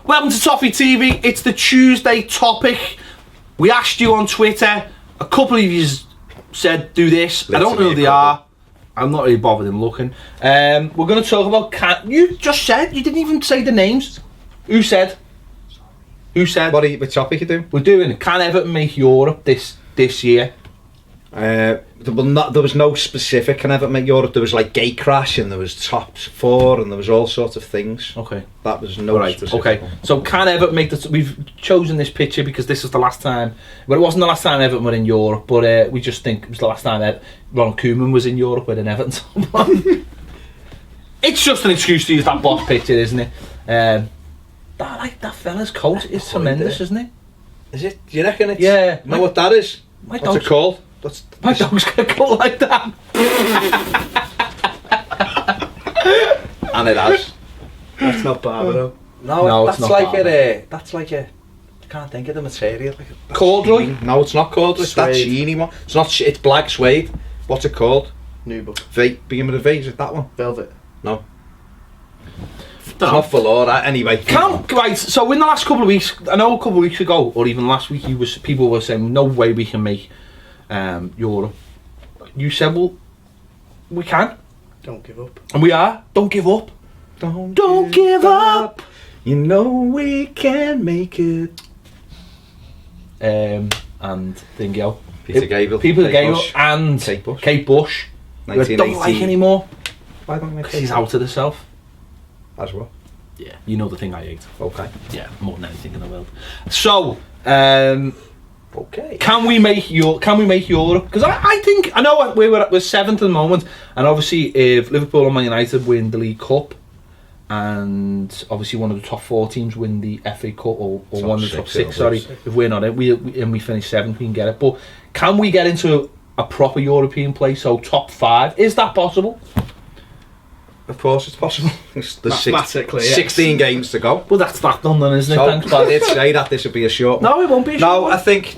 Welcome to Toffee TV. It's the Tuesday topic. We asked you on Twitter. A couple of you said do this. Literally, I don't know who they are. I'm not really bothered in looking. We're going to talk about... You just said, you didn't even say the names. Who said? Who said? What topic you doing? We're doing, can Everton make Europe this year? There was no specific can Everton make Europe. There was like gate crash and there was top four and there was all sorts of things. Okay. That was no specific. Okay. So can Everton make this? We've chosen this picture because this is the last time. Well, it wasn't the last time Everton were in Europe, but we just think it was the last time Ronald Koeman was in Europe with an Everton. It's just an excuse to use that boss picture, isn't it? That fella's coat is tremendous, isn't it? Is it? Do you reckon it's? Yeah. You know what that is? What's it called? My dog's got a coat like that. And it has. That's not Barbaro. No, it's that's not like Barbaro. that's like a. I can't think of the material. Like Corduroy? No, it's not corduroy. It's that sheeny one. It's not. It's black suede. What's it called? Nubuck. V. Begin with a V. Is it that one? Velvet. No. It's not for Laura anyway. Right, so in the last couple of weeks, I know a couple of weeks ago, or even last week, people were saying no way we can make Europe. You said, well, we can. Don't give up. And we are. Don't give up. Don't give up. You know we can make it. And Dingo. Peter Gabriel. Peter Gabriel and Kate Bush. Who I don't like anymore. Why don't we? Because he's out of herself. As well. Yeah, you know the thing I hate. Okay. Yeah, more than anything in the world. So, okay. Can we make Europe? Because I think I know we're 7th at the moment, and obviously if Liverpool and Man United win the League Cup, and obviously one of the top 4 teams win the FA Cup or one of the top 6, sorry, if we're not in, we finish 7th, we can get it. But can we get into a proper European place? So top 5, is that possible? Of course it's possible. Mathematically, 16 games to go. Well, that's that done then, isn't it? So, Thanks, I did say that this would be a short one. No, it won't be a short one. I think,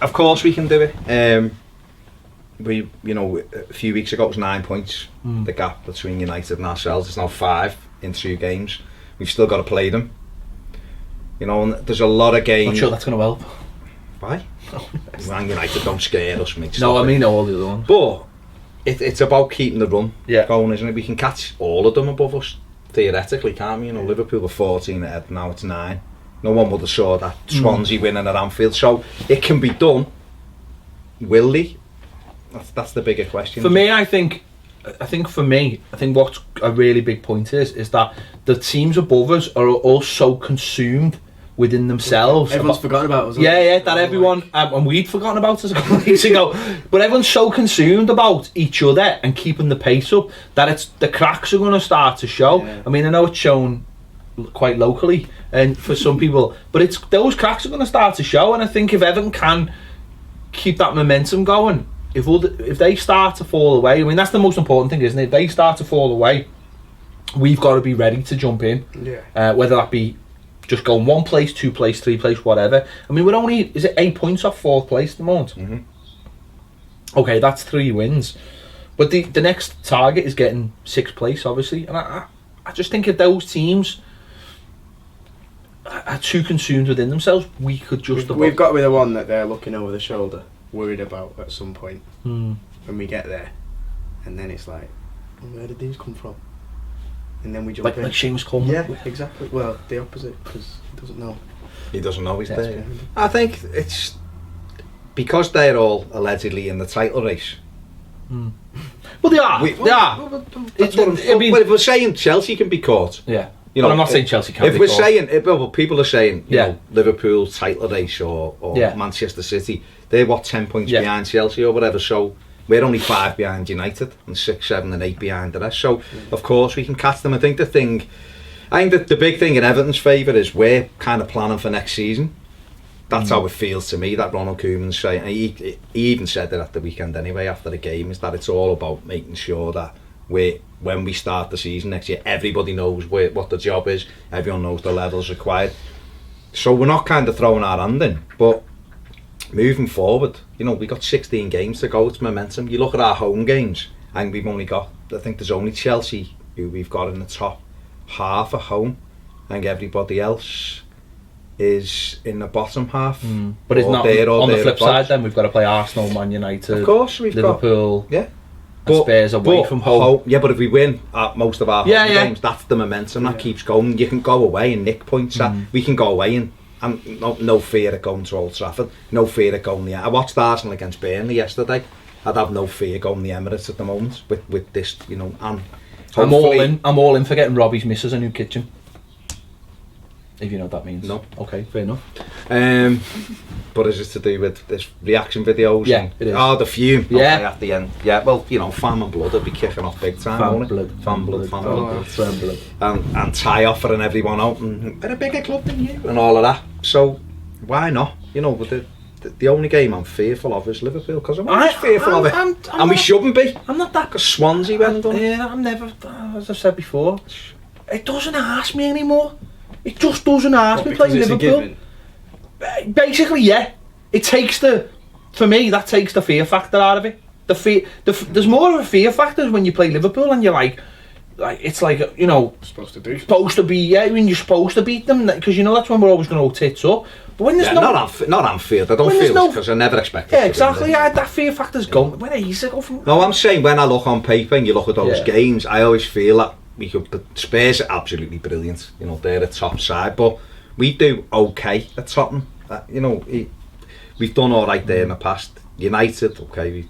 of course we can do it. We, a few weeks ago it was 9 points. The gap between United and ourselves is now 5 in 2 games. We've still got to play them. And there's a lot of games. Not sure that's going to help. Why? Man United don't scare us, mate. No, I mean all the other ones. But it's about keeping the run going, isn't it? We can catch all of them above us, theoretically, can't we? Liverpool were 14 ahead, now it's 9. No one would have saw that Swansea winning at Anfield, so it can be done. Will they? That's the bigger question. For me, I think what's a really big point is that the teams above us are all so consumed within themselves. Everyone's forgotten about us. That everyone, and we'd forgotten about us a couple of weeks ago, but everyone's so consumed about each other and keeping the pace up that the cracks are going to start to show. I mean, I know it's shown quite locally and for some people, but those cracks are going to start to show, and I think if Everton can keep that momentum going, if they start to fall away, I mean that's the most important thing, isn't it? If they start to fall away, we've got to be ready to jump in, whether that be just going 1 place, 2 place, 3 place, whatever. I mean, we're only, is it 8 points off 4th place at the moment? Okay, that's 3 wins. But the next target is getting 6th place, obviously. And I just think if those teams are too consumed within themselves, we could just... We've got to be the one that they're looking over the shoulder, worried about at some point. When we get there. And then it's like, where did these come from? And then we jump in. Like Seamus Coleman. Yeah, exactly. Well, the opposite, because he doesn't know. He doesn't know he's there. I think it's because they're all allegedly in the title race. Well, they are. They are. But if we're saying Chelsea can be caught, but I'm not saying Chelsea can't. If we're saying, people are saying, Liverpool title race or Manchester City, they're 10 points behind Chelsea or whatever. So we're only 5 behind United and 6, 7 and 8 behind the rest. So of course we can catch them. I think that the big thing in Everton's favour is we're kind of planning for next season. That's how it feels to me, that Ronald Koeman's saying. He even said that at the weekend anyway, after the game, is that it's all about making sure that when we start the season next year, everybody knows what the job is, everyone knows the levels required. So we're not kind of throwing our hand in, but moving forward, we got 16 games to go, it's momentum. You look at our home games, and we've only got, I think there's only Chelsea who we've got in the top half at home. I think everybody else is in the bottom half. But it's not on the flip side. Then we've got to play Arsenal, Man United, of course, we've Liverpool, got Spurs away from home. Yeah, but if we win at most of our home games, that's the momentum that keeps going. You can go away and nick points. We can go away and no fear of going to Old Trafford, no fear of going there. I watched Arsenal against Burnley yesterday. I'd have no fear going the Emirates at the moment with this, you know. And I'm all in for getting Robbie's missus a new kitchen. If you know what that means. No. Okay, fair enough. But is it to do with this reaction videos? Yeah, it is. Oh, the fume. Yeah. Okay, at the end. Yeah, well, you know, Fam and Blood will be kicking off big time, won't it? Fan Blood. And Ty offering everyone out and they're a bigger club than you and all of that. So, why not? You know, but the only game I'm fearful of is Liverpool, because I'm always fearful of it. And we shouldn't be. I'm not that. Because Swansea went and done it. Yeah, I'm never, as I said before, it doesn't ask me anymore. It just doesn't ask me playing Liverpool. Basically, yeah. It takes for me, that takes the fear factor out of it. There's more of a fear factor when you play Liverpool and you're like it's like, you know, supposed to be, when you're supposed to beat them, because you know that's when we're always going to go tits up. But when there's not Anfield, I don't feel it because I never expected. Yeah, exactly. Yeah, that fear factor's gone. When easy go from. No, I'm saying when I look on paper and you look at those games, I always feel that Spurs are absolutely brilliant. You know, they're a top side, but we do okay at Tottenham. You know, we've done all right there in the past. United, okay, we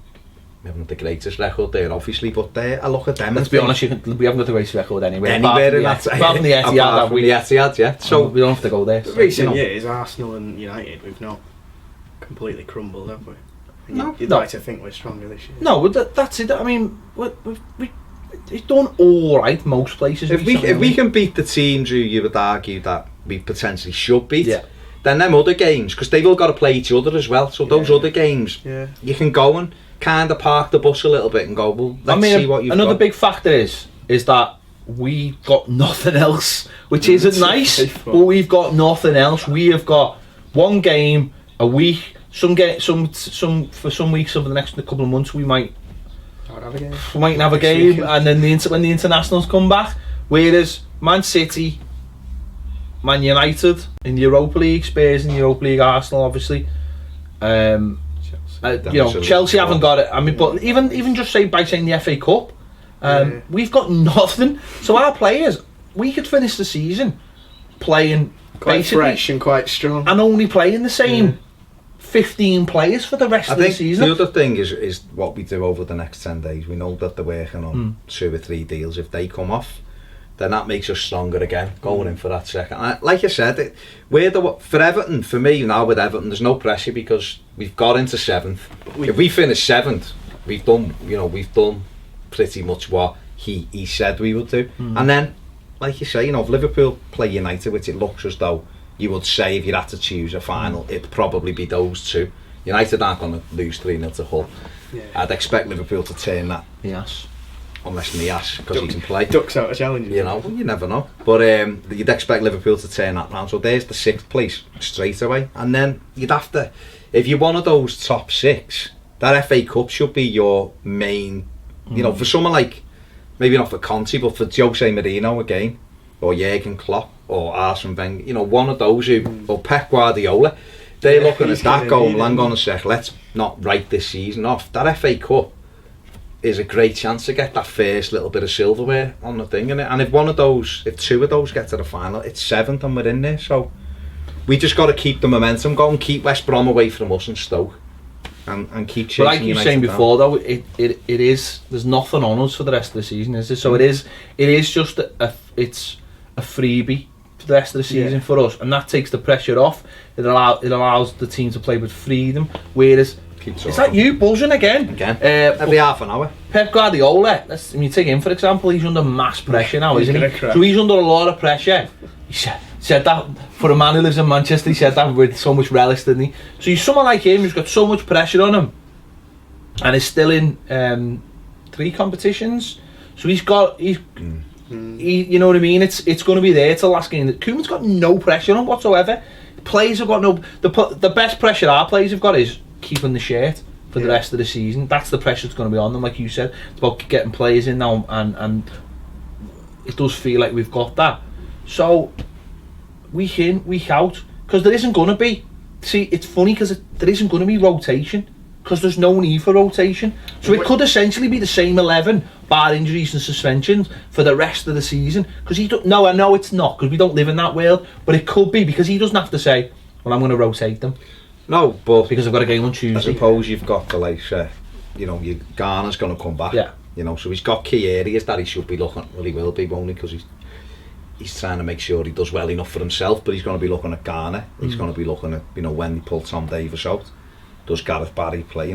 haven't the greatest record there, obviously, but I look at them. Let's be honest, we haven't got the greatest record anywhere in that. Apart from the Etihad, yeah. So we don't have to go there. Recent years, Arsenal and United, we've not completely crumbled, have we? You'd like to think we're stronger this year. No, but that's it. I mean, it's done all right most places. If we can beat the teams who you would argue that we potentially should beat, then them other games, because they've all got to play each other as well. So those other games, you can go and kind of park the bus a little bit and go, well, let's see what you've got. Another big factor is that we got nothing else, which isn't nice. But we've got nothing else. We have got one game a week. For some weeks over the next couple of months, we might have a game, and then when the internationals come back, whereas Man City, Man United in the Europa League, Spurs in the Europa League, Arsenal obviously, Chelsea haven't got it. I mean, but even just by saying the FA Cup, we've got nothing. So our players, we could finish the season playing quite fresh and quite strong, and only playing the same 15 players for the rest of the season. The other thing is what we do over the next 10 days. We know that they're working on 2 or 3 deals. If they come off, then that makes us stronger again, going in for that second. Like I said, for Everton, for me now with Everton, there's no pressure because we've got into 7th. If we finish 7th, we've done pretty much what he said we would do. And then, like you say, if Liverpool play United, which it looks as though you would say if you had to choose a final, it'd probably be those two. United aren't going to lose 3-0 to Hull. I'd expect Liverpool to turn that. Yes. Unless Niasse, because he can play. Ducks out of challenges. You never know. But you'd expect Liverpool to turn that round. So there's the 6th place straight away. And then you'd have to, if you're one of those top 6, that FA Cup should be your main, for someone like, maybe not for Conte, but for Jose Mourinho again, or Jurgen Klopp, or Arsene Wenger, one of those or Pep Guardiola, they're looking at that going, hang on a sec, let's not write this season off. That FA Cup is a great chance to get that first little bit of silverware on the thing, innit? And if 2 of those get to the final, it's 7th and we're in there. So we just got to keep the momentum going, keep West Brom away from us and Stoke, and keep chasing. But like you were saying before, though, it is, there's nothing on us for the rest of the season, is there? So it is just it's a freebie for the rest of the season for us, and that takes the pressure off. It allows the team to play with freedom, whereas is that you buzzing again? Every half an hour. Pep Guardiola, you take him for example, he's under mass pressure now, isn't he? So he's under a lot of pressure. He said that, for a man who lives in Manchester, he said that with so much relish, didn't he? So he's someone like him who's got so much pressure on him, and is still in 3 competitions. So you know what I mean? It's going to be there till the last game. Koeman's got no pressure on whatsoever. Players have got the best pressure our players have got is keeping the shirt for the rest of the season. That's the pressure that's going to be on them, like you said. It's about getting players in now, and it does feel like we've got that. So week in, week out, because there isn't going to be. See, it's funny because there isn't going to be rotation because there's no need for rotation. So it could essentially be the same 11 bar injuries and suspensions for the rest of the season. Because he don't. No, I know it's not because we don't live in that world. But it could be because he doesn't have to say, "Well, I'm going to rotate them." No, but because I've got a game on Tuesday. I suppose you've got to your Garner's going to come back. Yeah. So he's got key areas that he should be looking. Well, he will be, won't he? Because he's trying to make sure he does well enough for himself. But he's going to be looking at Garner. He's going to be looking at when they pull Tom Davis out. Does Gareth Barry play?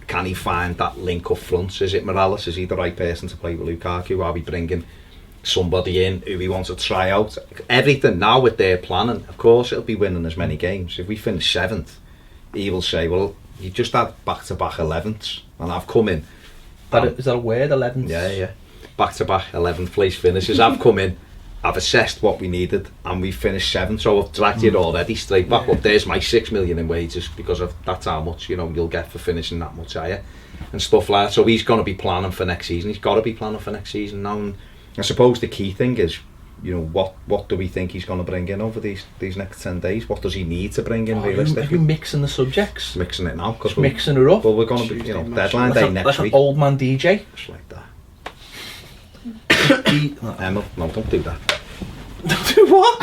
Can he find that link up front? Is it Morales? Is he the right person to play with Lukaku? Are we bringing somebody in who we want to try out? Everything now with their planning. Of course, it'll be winning as many games. If we finish 7th, he will say, "Well, you just had back-to-back 11ths, and I've come in." Is that a word, 11th? Yeah. Back-to-back 11th place finishes. I've come in, I've assessed what we needed, and we finished 7th. So I've dragged it already straight back. Well, there's my 6 million in wages because that's how much you'll get for finishing that much higher and stuff like that. So he's going to be planning for next season. He's got to be planning for next season now. And I suppose the key thing is, what do we think he's going to bring in over these next 10 days? What does he need to bring in realistically? Are you mixing the subjects? Mixing it now, because mixing it up. Well, we're going to be, deadline day next week. Like an old man DJ. Just like that. No, don't do that. Do what?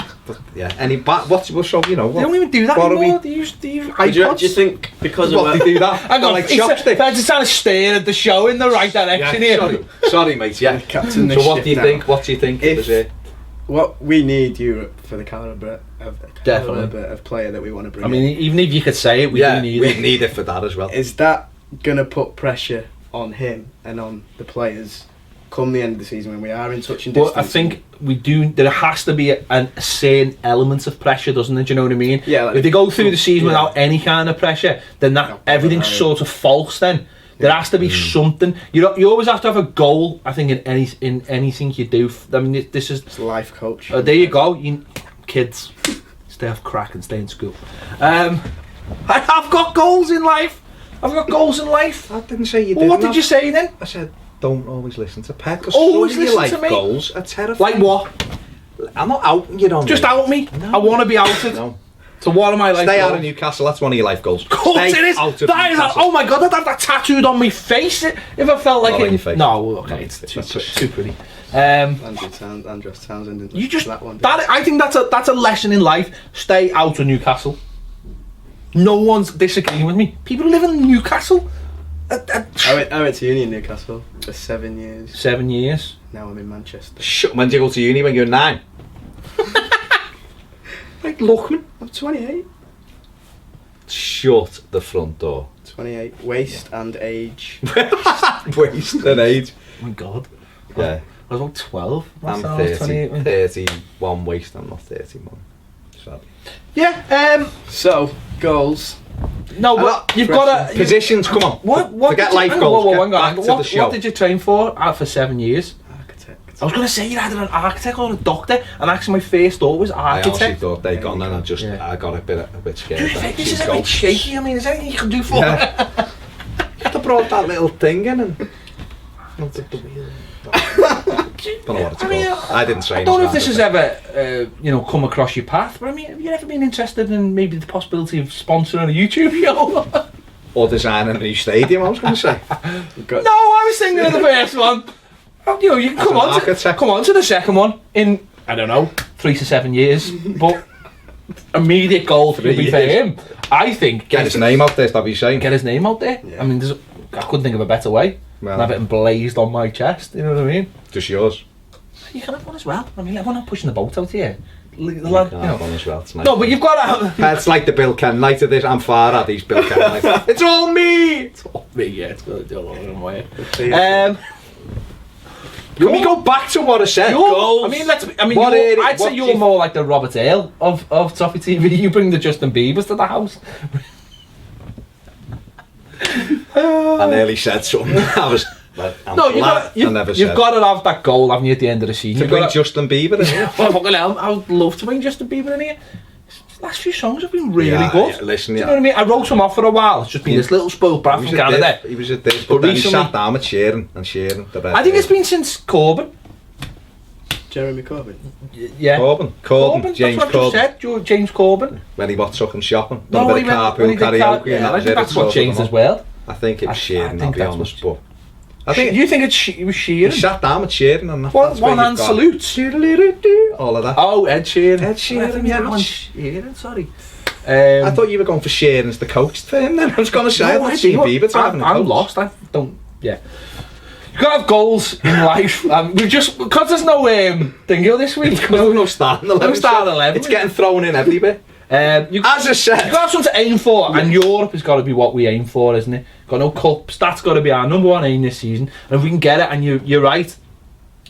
What's your show? They don't even do that anymore. They use iPods. Do you think because of what they do that? Hang on, like chopsticks. They're just trying to steer at the show in the right direction here. Sorry, mate. Yeah, Captain. So what do you think? What do you think? What we need Europe for the calibre of player that we want to bring. I mean, even if you could say it, we need it for that as well. Is that gonna put pressure on him and on the players come the end of the season when we are in touch and distance? But I think we do. There has to be a certain element of pressure, doesn't it? Do you know what I mean? Yeah. If they go through the season without any kind of pressure, then everything's sort of false. Then there has to be something. You always have to have a goal. I think in anything you do. I mean, this is it's a life coach. There you go, kids. Stay off crack and stay in school. I've got goals in life. I didn't say you did. Well, what did you say then? I said don't always listen to Pet. Always listen to me. Goals are terrifying. Like what? I'm not outing you on Just out me. No. I want to be outed. No. So what am I like? Stay out of Newcastle. That's one of your life goals. Of course it is. Oh my god, I'd have that tattooed on my face if I felt like it. Face. No, okay, it's too pretty. Andros Townsend. You just that one. I think that's a lesson in life. Stay out of Newcastle. No one's disagreeing with me. People live in Newcastle. I went to uni in Newcastle for 7 years. 7 years. Now I'm in Manchester. Shut. When did you go to uni? When you were 9? Like Lookman. I'm 28. Shut the front door. 28. Waist and age. Waist and age. Oh my god. Yeah. I was about 12. I'm 30. 31 waist. I'm not 31. Sadly. Yeah. So goals. No, but you've got to positions. Come on. What? Forget life goals. What did you train for? For 7 years. Architect. I was going to say you're either an architect or a doctor, and actually my first thought was architect. I actually thought they'd gone, and I got a bit scared. Do you think this is a bit shaky? I mean, is there anything you can do for it? You could have brought that little thing in and did the wheel. Don't know what it's called. I didn't train. I don't know if this has ever, come across your path. But I mean, have you ever been interested in maybe the possibility of sponsoring a YouTube show? Or designing a new stadium? I was going to say. No, I was thinking of the first one. You can come on to the second one in, I don't know, 3 to 7 years. But immediate goal to be for him, I think. Get his name out there, stop you saying. Get his name out there. Yeah. I mean, I couldn't think of a better way. Well, have it emblazed on my chest, you know what I mean? Just yours. You can have one as well. I mean, we're not pushing the boat out here. Have one as well. It's nice. No, but you've got to have... It's like the Bill Ken night of this. I'm far at these Bill Ken nights. It's all me! It's all me, yeah. It's going to do a lot of way. Can we go back to what I said? Goals. I'd say you're more like the Robert Hale of Toffee TV. You bring the Justin Biebers to the house. I nearly said something. You've got to have that goal, haven't you, at the end of the season? To bring Justin Bieber in here. I would love to bring Justin Bieber in here. His last few songs have been really good. Yeah, listen, do you know what I mean? I wrote him off for a while. It's just been this little spoiled brat from Canada. He was at this, but then he sat down with Sheeran. I think it's been since Corbyn. Jeremy Corbyn. Yeah. Corbyn. James that's what I just said. James Corbyn. When he took him shopping. No, a bit of carpool karaoke. Yeah, I think that's what changed his world. I think it was Sheeran, I'll be honest, but... You think it was Sheeran? He sat down with Sheeran and One hand salutes. All of that. Oh, Ed Sheeran. Sheeran, sorry. I thought you were going for Sheeran as the coach for him then. I was going to say, I don't see Bieber having a coach. I'm lost. I don't... Yeah. You've got to have goals in life. We've just... Because there's no bingo this week. No starting 11. No starting 11. It's getting thrown in every bit. As I said... You've got to have something to aim for, and Europe has got to be what we aim for, isn't it? Got no cups. That's got to be our number one aim this season. And if we can get it, and you're right,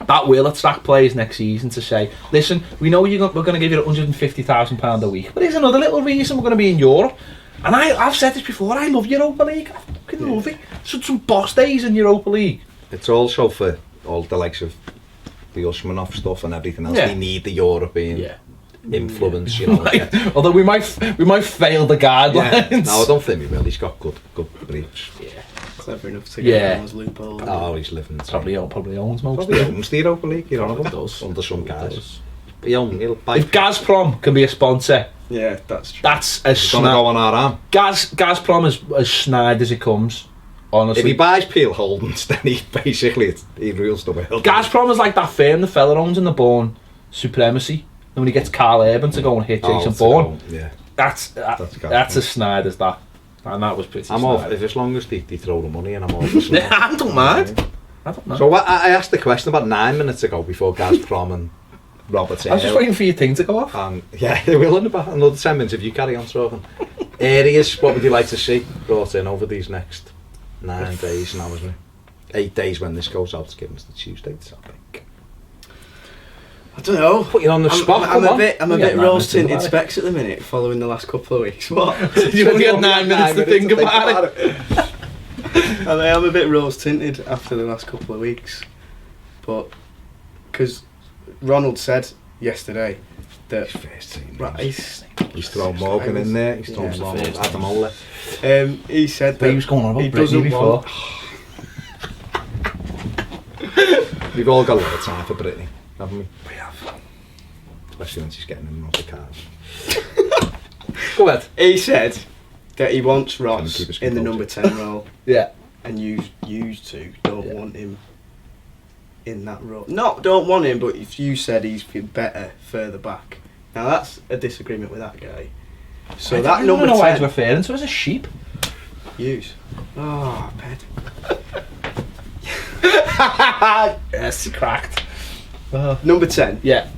that will attract players next season to say, listen, we know we're going to give you £150,000 a week, but there's another little reason we're going to be in Europe. And I've said this before, I love Europa League. I fucking love it. Some boss days in Europa League. It's also for all the likes of the Usmanov stuff and everything else. They need the European influence, you know. Although we might fail the guidelines. Yeah. No, I don't think we will. He's got good briefs. Yeah. Clever enough to get those loopholes. Oh, he's living. Probably owns most. Probably owns the Europa League. You know, does. Under some guys. He'll buy. If Gazprom can be a sponsor, yeah, that's true. That's a snide. Gonna go on our arm. Gazprom is as snide as it comes. Honestly, if he buys Peel Holdings, then he rules the world. Gazprom is like that firm the fella owns in the Bourne Supremacy. And when he gets Carl Urban to go and hit Jason Bourne, that's as snide as that. And that was pretty I'm snide. If as long as they throw the money in, I'm all for I don't mind. I don't know. So I asked the question about 9 minutes ago before Gazprom and Robert I was just waiting for your thing to go off. Yeah, they will in about another 10 minutes if you carry on talking. Areas, what would you like to see brought in over these next 9 days now, isn't it? 8 days when this goes out, given us the Tuesday, I think. I don't know. Put you on the spot. I'm a bit rose tinted specs at the minute, following the last couple of weeks. What? You only had 9 minutes to think about it. I am a bit rose tinted after the last couple of weeks, but because Ronald said yesterday that he's thrown Morgan in there. He's thrown Adam Ola. He said that he was going on about Brittany before. We've all got a lot of time for Brittany, haven't we? We have. Especially when she's getting in and out the cars. Go ahead. He said that he wants Ross in the number 10 role. Yeah. And you two don't want him in that role. Not don't want him, but if you said he's better further back. Now that's a disagreement with that guy. So that number 10... I don't know why he's referring to as a sheep. Use. Oh, pet. Yes, cracked. Number 10. Yeah.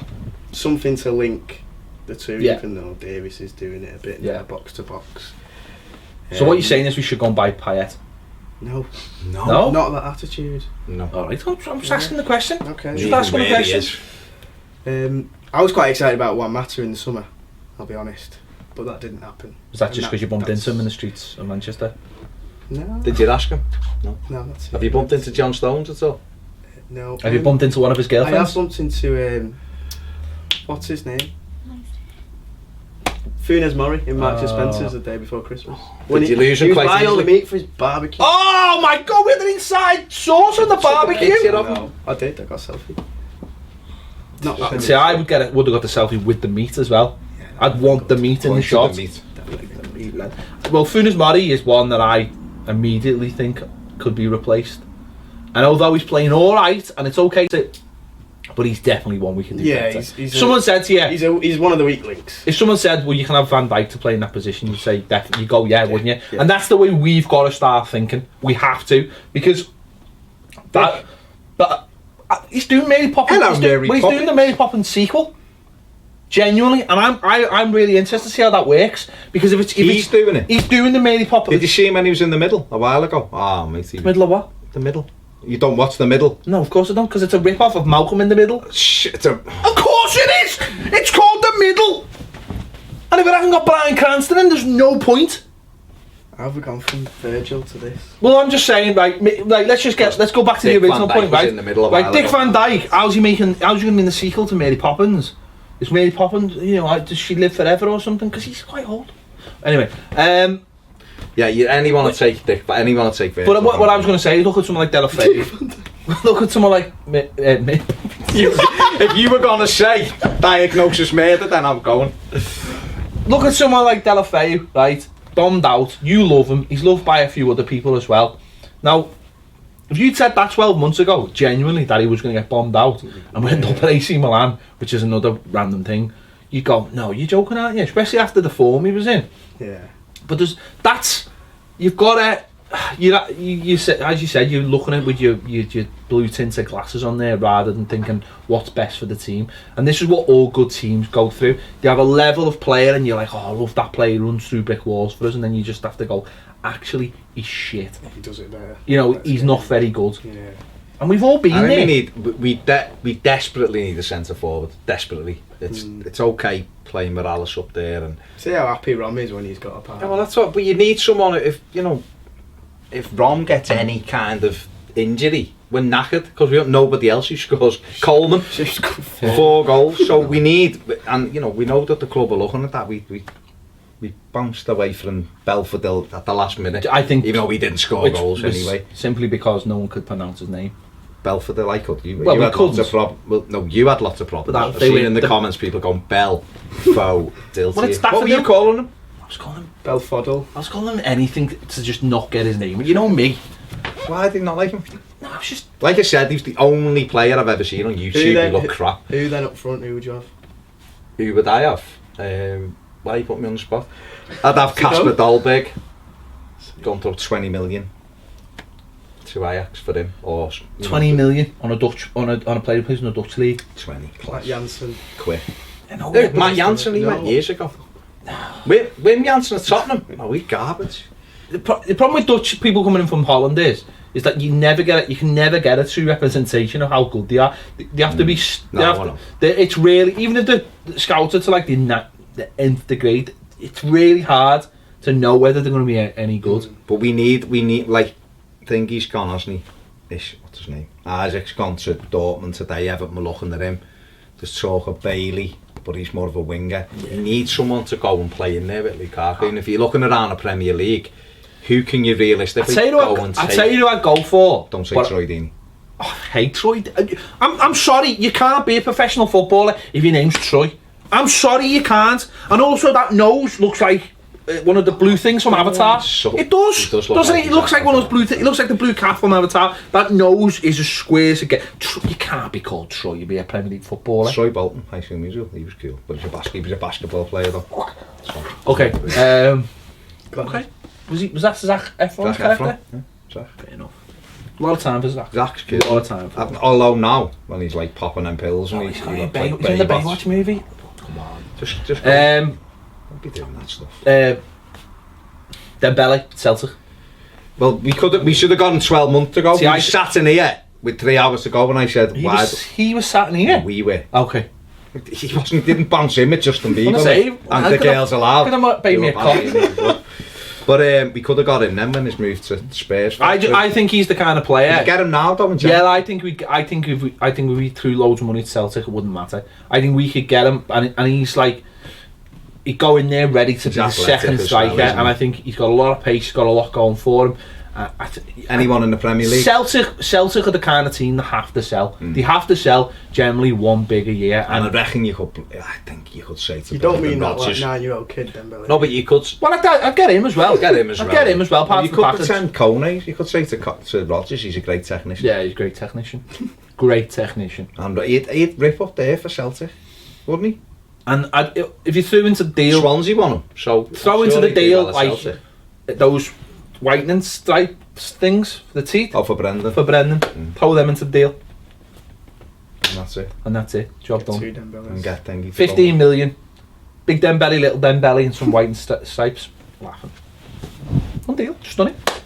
Something to link the two, even though Davis is doing it a bit now, box to box. So what you're saying is we should go and buy Payet? No. No? Not that attitude. No. Alright, I'm just asking the question. Okay. Just asking the question. I was quite excited about Juan Mata in the summer, I'll be honest. But that didn't happen. Was that just because you bumped into him in the streets of Manchester? No. Did you ask him? No. No, that's it. Have you bumped into John Stones at all? No. Have you bumped into one of his girlfriends? I have bumped into, what's his name? Funes Mori in Marks and Spencer's the day before Christmas. Did you lose him he was quite buying all the easily? meat for his barbecue. Oh my god, with an inside sauce on the barbecue! No, I did, I got a selfie. See, I would have got the selfie with the meat as well. Yeah, I'd want the meat in the shot. Well, Funes Mori is one that I immediately think could be replaced. And although he's playing alright, and it's okay to... But he's definitely one we can do better. Someone said to you... He's one of the weak links. If someone said, well, you can have Van Dijk to play in that position, you'd say, definitely, you go, wouldn't you? Yeah. And that's the way we've got to start thinking. We have to. Because... But he's doing Mary Poppins. He's doing the Mary Poppins sequel. Genuinely. And I'm really interested to see how that works. Because if he's doing it. He's doing the Mary Poppins. Did you see him when he was in the middle a while ago? Oh, mate. Middle of what? The middle. You don't watch the middle? No, of course I don't, because it's a rip-off of Malcolm in the Middle. Shit, Of course it is! It's called The Middle! And if it hasn't got Bryan Cranston in, there's no point. How have we gone from Virgil to this? Well, I'm just saying, let's go back to the original point, right? In the middle of Dick Van Dyke, how's he going to be in the sequel to Mary Poppins? Is Mary Poppins, does she live forever or something? Because he's quite old. Anyway, yeah, anyone to take Virgil. But what I was going to say is look at someone like Delafave. Look at someone like if you were gonna say diagnosis murder, then I'm going. Look at someone like Delafeu, right? Bombed out. You love him. He's loved by a few other people as well. Now, if you'd said that 12 months ago, genuinely, that he was going to get bombed out and went up at AC Milan, which is another random thing, you'd go, no, you're joking, aren't you? Especially after the form he was in. Yeah. But you've got to, you said, as you said, you're looking at it with your blue tinted glasses on there rather than thinking what's best for the team. And this is what all good teams go through. You have a level of player and you're like, oh, I love that player, he runs through brick walls for us, and then you just have to go, actually, he's shit. He does it better. You know, he's not very good. Yeah. And we've all been there. We desperately need a centre forward. Desperately. It's okay playing Morales up there and. See how happy Rom is when he's got a partner. Yeah, well, that's what. But you need someone if Rom gets any kind of injury, we're knackered because we got nobody else who scores. Coleman, 4 goals. So we need, and we know that the club are looking at that. We bounced away from Belford at the last minute. I think, even though we didn't score goals anyway, simply because no one could pronounce his name. Belford, I could. You we had couldn't. lots of problems. Well, no, you had lots of problems. But I've seen in the comments people going Bell, Fo, Dilty. What were you calling him? I was calling him Belfoddle. I was calling him anything to just not get his name. You know me. Why did you not like him? No, I was just... Like I said, he's the only player I've ever seen on YouTube who looked crap. Who then up front, who would you have? Who would I have? Why you put me on the spot? I'd have Kasper Dolberg. Gone to 20 million to Ajax for him, or 20 million on a player who plays in the Dutch league. 20 plus. Matt Jansen. Quick. Matt Jansen, he went years ago. Wim Jansen at Tottenham. Oh, he's garbage. The problem with Dutch people coming in from Holland is that you can never get a true representation of how good they are. They have to be. It's really, even if they're scouted to like the nth grade, it's really hard to know whether they're going to be any good. But we need like, Thingy's gone, hasn't he? What's his name? Isaac's gone to Dortmund today. Everton were looking at him. There's talk of Bailey, but he's more of a winger. Yeah. You need someone to go and play in there with Lukaku. And if you're looking around the Premier League, who can you realistically go and take? I'll tell you who I'd go for. Don't say Troy Deeney. Oh, I hate Troy. I'm sorry, you can't be a professional footballer if your name's Troy. I'm sorry, you can't. And also that nose looks like one of the blue things from Avatar. It does, doesn't it? It looks like one of those blue things. It looks like the blue cat from Avatar. That nose is as square as it gets. You can't be called Troy. You'd be a Premier League footballer. Troy Bolton, High School Musical. He was cool, but he was a basketball player though. Okay. Okay. Was that Zac Efron's character? Yeah, Zac. Fair enough. A lot of time for Zac. Zac's cool. A lot of time for him. Although now, when he's like popping them pills and he's in the Baywatch movie. Come on, just don't be doing that stuff. Dembele, Celtic. Well, we should have gone 12 months ago. See, I sat in here with 3 hours to go, and I said, he was sat in here. We were. Okay. He didn't bounce in with Justin Bieber. And the girls allowed. Could have made me a coffee. But we could have got him then when he's moved to Spurs. I think he's the kind of player. You get him now, don't you? Yeah, I think if we threw loads of money to Celtic, it wouldn't matter. I think we could get him, and he's like, he'd go in there ready to be the second striker, and I think he's got a lot of pace, he's got a lot going for him. Anyone in the Premier League? Celtic are the kind of team that have to sell. They have to sell generally one big a year. And I reckon I think you could say to you don't mean that like 9-year-old kid then, Billy. No, but you could. Well, I'd get him as well. I'd get him as well. You could pretend Kone. You could say to Rodgers, he's a great technician. Yeah, he's a great technician. Great technician. And he'd rip up there for Celtic, wouldn't he? And if you threw into the deal, Swansea won him. So throw into the deal like those whitening stripes things for the teeth. Oh, for Brendan. Throw them into the deal. And that's it. Job done. And get thingy. 15 million. Big Dembele, little Dembele, and some white stripes. Laughing. One deal. Just done it.